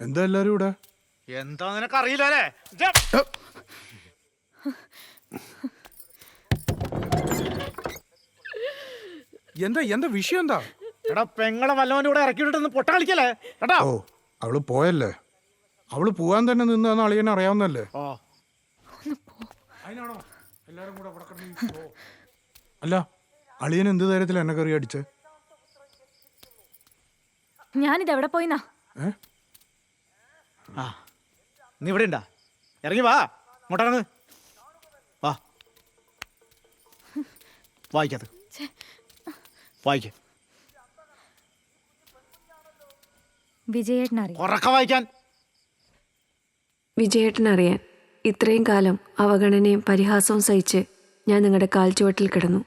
എന്താ എല്ലാരും ഇവിടെ? എന്താ നിനക്ക് അറിയില്ലേ? എന്താ എന്താ വിഷയം എന്താ? എടാ പെങ്ങളെ വല്ലവന്റെ കൂടെ ഇറക്കിയിട്ടൊന്ന് പൊട്ട കളിക്കല്ലേ കേട്ടാ. ഓ അവള് പോയല്ലേ? അവള് പോവാൻ തന്നെ നിന്നാന്ന് അളിയനെ അറിയാവുന്നല്ലേ? അതിനാണോ എല്ലാരും കൂടെ ഇവിടെ കിടന്ന് പോ. അല്ല അളിയൻ എന്ത് ധൈര്യത്തിൽ എന്നെ കയറി അടിച്ചേ? ഞാനിത് എവിടെ പോയിന്നാ? നീ ഇവിടെ ഉണ്ടാ? ഇറങ്ങി വാ, ഇങ്ങോട്ടിറങ്ങ് വാ. വായിക്കത് വായിക്ക. വിജയേട്ടനറിയാം. ഉറക്ക വായിക്കാൻ. വിജയേട്ടനറിയാൻ ഇത്രയും കാലം അവഗണനയും പരിഹാസവും സഹിച്ച് ഞാൻ നിങ്ങളുടെ കാൽച്ചുവട്ടിൽ കിടന്നു.